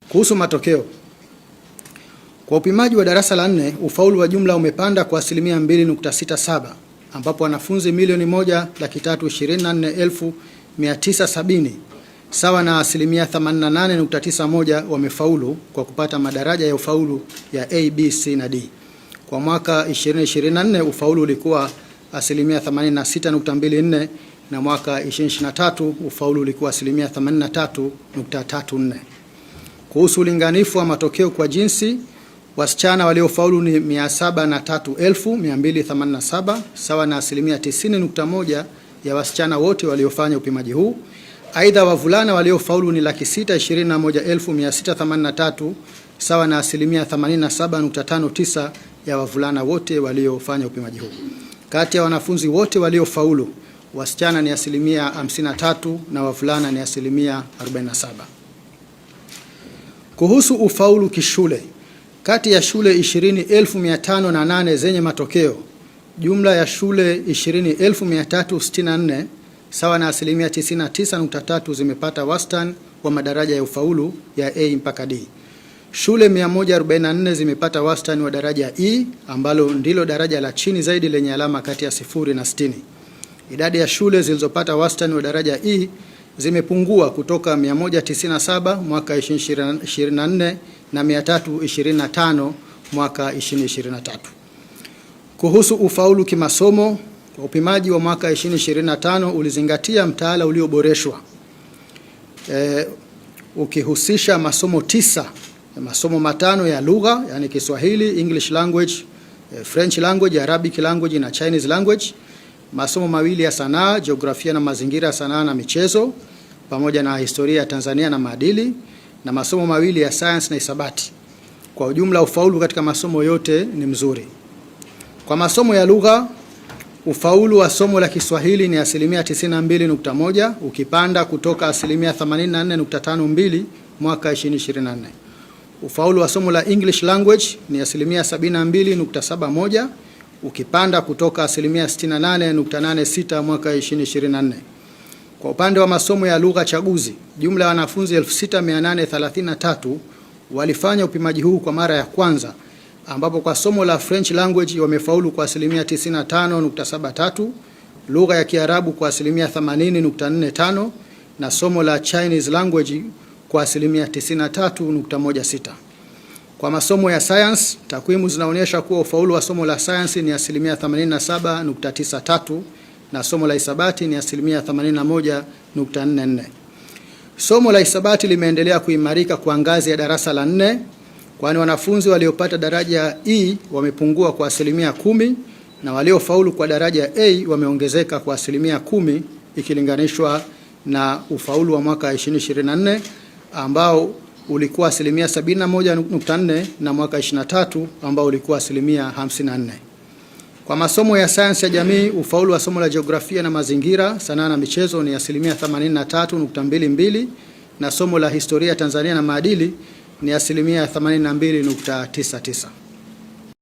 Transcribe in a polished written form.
Kuhusu matokeo, kwa upimaji wa darasa la 4 ufaulu wa jumla umepanda kwa asilimia 2.67 ambapo wanafunzi 1,324,970 sawa na asilimia 88.91 wamefaulu kwa kupata madaraja ya ufaulu ya A, B, C na D. Kwa mwaka 2024 ufaulu ulikuwa asilimia 86.24 na mwaka 2023 ufaulu ulikuwa asilimia 83.34. Kuhusu ulinganifu wa matokeo kwa jinsi, wasichana waliofaulu ni 703,287 sawa na asilimia 90.1 ya wasichana wote waliofanya upimaji huu. Aidha, wavulana waliofaulu ni 621,683 sawa na asilimia 87.59 ya wavulana wote waliofanya upimaji huu. Kati ya wanafunzi wote waliofaulu, wasichana ni asilimia 53 na wavulana ni asilimia 47. Kuhusu ufaulu kishule, kati ya shule 20,508 zenye matokeo, jumla ya shule 20,364 sawa na asilimia 99.3 zimepata wastani wa madaraja ya ufaulu ya A mpaka D. Shule 144 zimepata wastani wa daraja E ambalo ndilo daraja la chini zaidi lenye alama kati ya 0 na 60. Idadi ya shule zilizopata wastani wa daraja E zimepungua kutoka 197 mwaka 2024 na 325 mwaka 2023. Kuhusu ufaulu kimasomo, kwa upimaji wa mwaka 2025 ulizingatia mtaala ulioboreshwa ukihusisha masomo 9, masomo 5 ya lugha, yani Kiswahili, English language, French language, Arabic language na Chinese language, masomo 2 ya sanaa, jiografia na mazingira ya sanaa na michezo, pamoja na historia ya Tanzania na maadili, na masomo 2 ya science na hisabati. Kwa ujumla ufaulu katika masomo yote ni mzuri. Kwa masomo ya lugha, ufaulu wa somo la Kiswahili ni asilimia 92.1 ukipanda kutoka asilimia 84.52 mwaka 2024. Ufaulu wa somo la English language ni asilimia 72.71 ukipanda kutoka asilimia 68.86 mwaka 2024. Kwa upande wa masomo ya lugha chaguzi, jumla ya wanafunzi 6,833 walifanya upimaji huu kwa mara ya kwanza, ambapo kwa somo la French language wamefaulu kwa asilimia 95.73, lugha ya Kiarabu kwa asilimia 80.45 na somo la Chinese language kwa asilimia 93.16. Kwa masomo ya science, takwimu zinaonyesha kuwa ufaulu wa somo la science ni asilimia 87.93 na somo la hisabati ni asilimia 81.44. Somo la hisabati limeendelea kuimarika kwa ngazi ya darasa la 4, kwani wanafunzi waliopata daraja E wamepungua kwa asilimia 10 na waliofaulu kwa daraja A wameongezeka kwa asilimia 10 ikilinganishwa na ufaulu wa mwaka 2024 ambao ulikuwa asilimia 71.4 na mwaka 23 ambao ulikuwa asilimia 54. Kwa masomo ya sayansi ya jamii, ufaulu wa somo la jiografia na mazingira, sanaa na michezo ni asilimia 83.22 na somo la historia Tanzania na maadili ni asilimia 82.99.